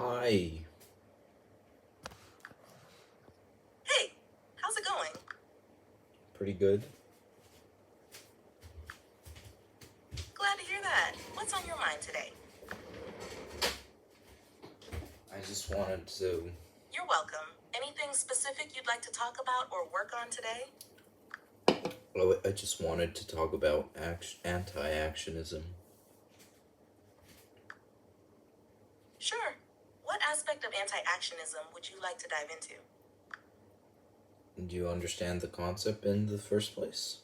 Hi, Hey, how's it going? pretty good. Glad to hear that. What's on your mind today? I just wanted to. You're welcome. Anything specific you'd like to talk about or work on today? I just wanted to talk about anti-actionism. Sure. What aspect of anti actionism would you like to dive into? Do you understand the concept in the first place?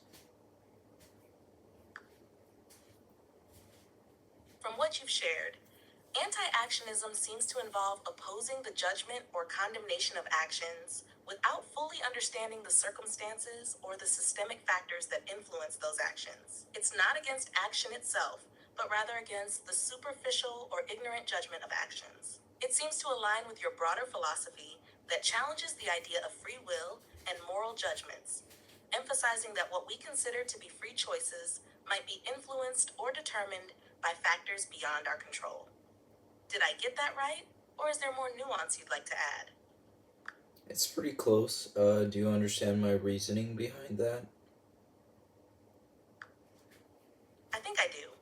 From what you've shared, anti actionism seems to involve opposing the judgment or condemnation of actions without fully understanding the circumstances or the systemic factors that influence those actions. It's not against action itself, but rather against the superficial or ignorant judgment of actions. It seems to align with your broader philosophy that challenges the idea of free will and moral judgments, emphasizing that what we consider to be free choices might be influenced or determined by factors beyond our control. Did I get that right? Or is there more nuance you'd like to add? It's pretty close. Do you understand my reasoning behind that? I think I do.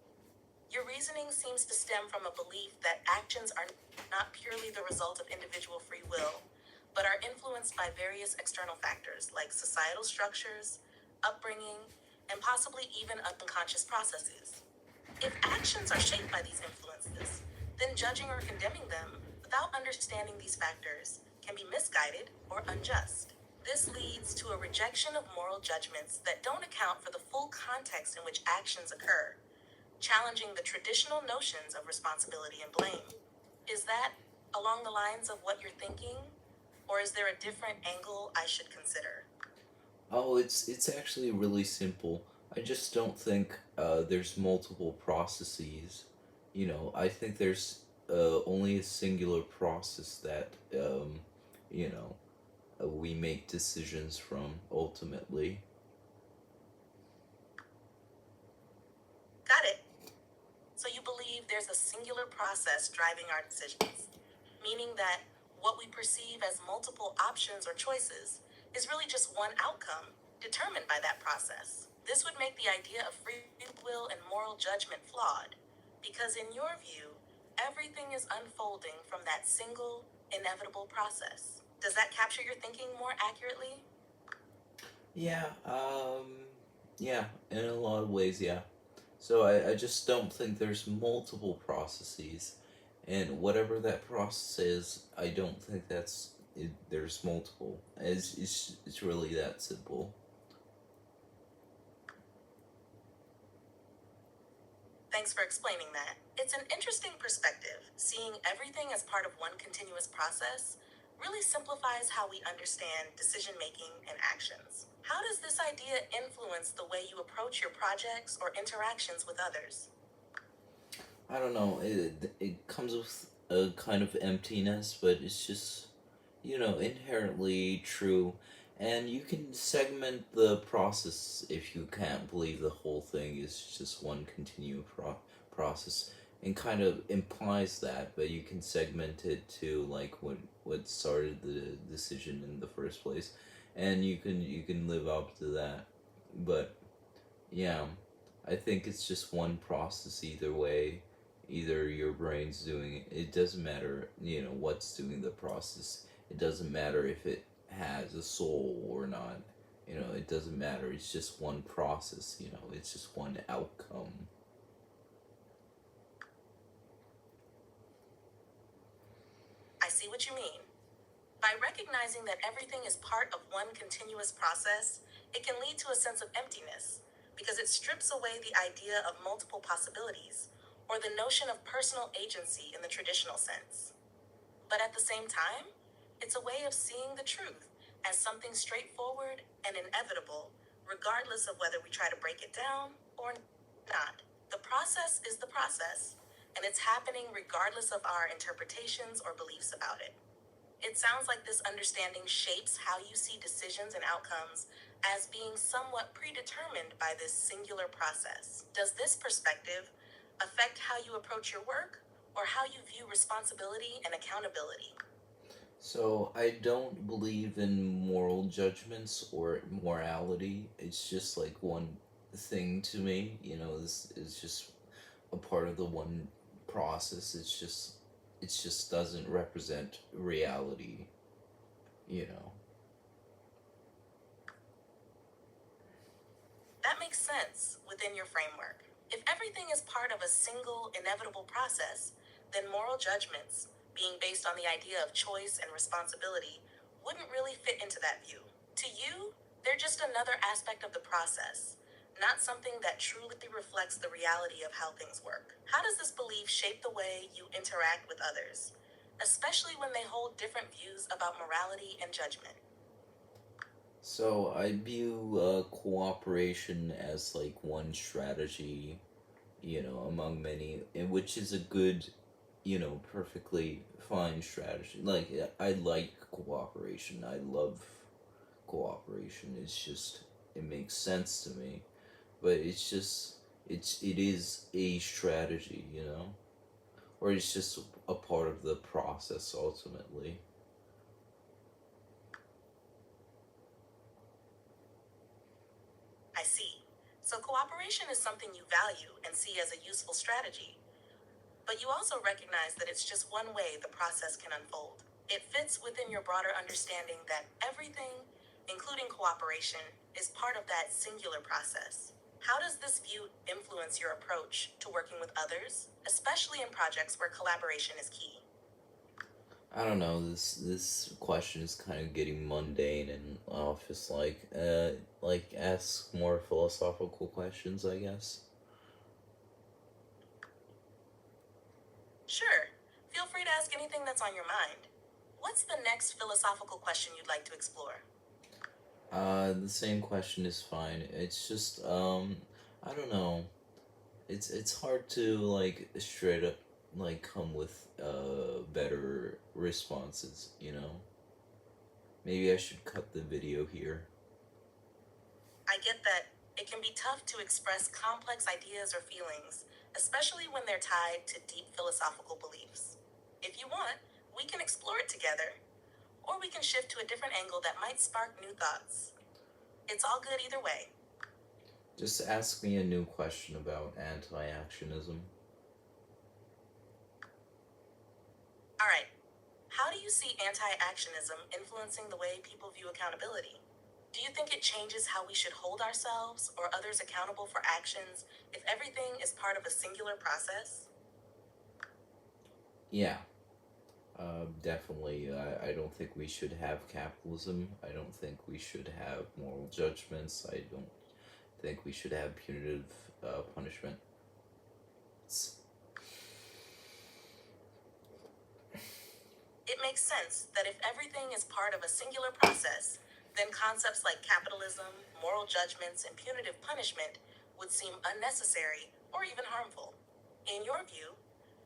Your reasoning seems to stem from a belief that actions are not purely the result of individual free will, but are influenced by various external factors like societal structures, upbringing, and possibly even unconscious processes. If actions are shaped by these influences, then judging or condemning them without understanding these factors can be misguided or unjust. This leads to a rejection of moral judgments that don't account for the full context in which actions occur, challenging the traditional notions of responsibility and blame. Is that along the lines of what you're thinking? Or is there a different angle I should consider? Oh, it's actually really simple. I just don't think there's multiple processes. I think there's only a singular process that you know we make decisions from ultimately. Got it. So you believe there's a singular process driving our decisions, meaning that what we perceive as multiple options or choices is really just one outcome determined by that process. This would make the idea of free will and moral judgment flawed, because in your view, everything is unfolding from that single, inevitable process. Does that capture your thinking more accurately? Yeah, yeah, in a lot of ways, yeah. So I just don't think there's multiple processes, and whatever that process is, I don't think there's multiple. It's really that simple. Thanks for explaining that. It's an interesting perspective. Seeing everything as part of one continuous process really simplifies how we understand decision making and actions. How does this idea influence the way you approach your projects or interactions with others? I don't know. It comes with a kind of emptiness, but it's just inherently true. And you can segment the process if you can't believe the whole thing is just one process, and kind of implies that, but you can segment it to like what started the decision in the first place, and you can live up to that. But yeah, I think it's just one process either way. Either your brain's doing it. It doesn't matter, what's doing the process. It doesn't matter if it has a soul or not. It doesn't matter. It's just one process, it's just one outcome. I see what you mean. By recognizing that everything is part of one continuous process, it can lead to a sense of emptiness because it strips away the idea of multiple possibilities or the notion of personal agency in the traditional sense. But at the same time, it's a way of seeing the truth as something straightforward and inevitable, regardless of whether we try to break it down or not. The process is the process, and it's happening regardless of our interpretations or beliefs about it. It sounds like this understanding shapes how you see decisions and outcomes as being somewhat predetermined by this singular process. Does this perspective affect how you approach your work, or how you view responsibility and accountability. So I don't believe in moral judgments or morality. It's just like one thing to me. You know, this is just a part of the one process. It just doesn't represent reality. You know. That makes sense within your framework. If everything is part of a single, inevitable process, then moral judgments, being based on the idea of choice and responsibility, wouldn't really fit into that view. To you, they're just another aspect of the process, not something that truly reflects the reality of how things work. How does this belief shape the way you interact with others, especially when they hold different views about morality and judgment? So I view cooperation as like one strategy, you know, among many, and which is a good, you know, perfectly fine strategy. Like I like cooperation. I love cooperation. It's just it makes sense to me, but it is a strategy, you know, or it's just a part of the process ultimately. I see. So cooperation is something you value and see as a useful strategy, but you also recognize that it's just one way the process can unfold. It fits within your broader understanding that everything, including cooperation, is part of that singular process. How does this view influence your approach to working with others, especially in projects where collaboration is key? I don't know. This question is kind of getting mundane and office like. Like ask more philosophical questions, I guess. Sure, feel free to ask anything that's on your mind. What's the next philosophical question you'd like to explore? The same question is fine. It's just I don't know. It's hard to like straight up like come with better responses. You know. Maybe I should cut the video here. I get that it can be tough to express complex ideas or feelings, especially when they're tied to deep philosophical beliefs. If you want, we can explore it together, or we can shift to a different angle that might spark new thoughts. It's all good either way. Just ask me a new question about anti-actionism. All right, how do you see anti actionism influencing the way people view accountability? Do you think it changes how we should hold ourselves or others accountable for actions if everything is part of a singular process? Yeah, definitely. I don't think we should have capitalism. I don't think we should have moral judgments. I don't think we should have punitive punishment. It makes sense that if everything is part of a singular process, then concepts like capitalism, moral judgments, and punitive punishment would seem unnecessary or even harmful. In your view,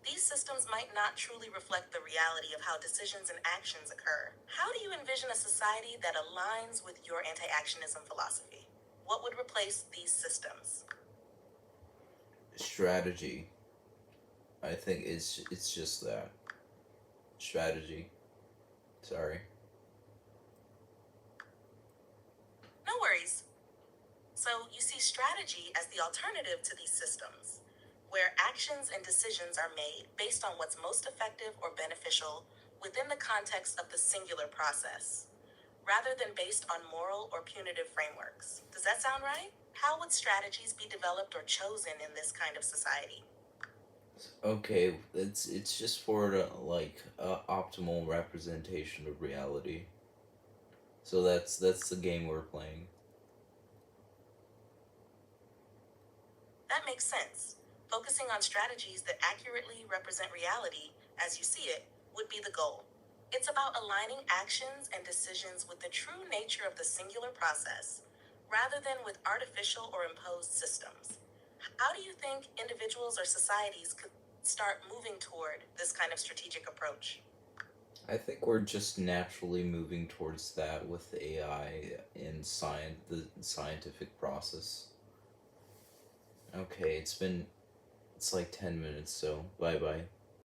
these systems might not truly reflect the reality of how decisions and actions occur. How do you envision a society that aligns with your anti actionism philosophy? What would replace these systems? Strategy. I think it's just that strategy. Sorry. No worries. So you see strategy as the alternative to these systems, where actions and decisions are made based on what's most effective or beneficial within the context of the singular process, rather than based on moral or punitive frameworks. Does that sound right? How would strategies be developed or chosen in this kind of society? Okay, it's just for the like optimal representation of reality. So that's the game we're playing. That makes sense. Focusing on strategies that accurately represent reality as you see it would be the goal. It's about aligning actions and decisions with the true nature of the singular process, rather than with artificial or imposed systems. How do you think individuals or societies could start moving toward this kind of strategic approach? I think we're just naturally moving towards that with AI and the scientific process. Okay, it's like 10 minutes, so bye bye.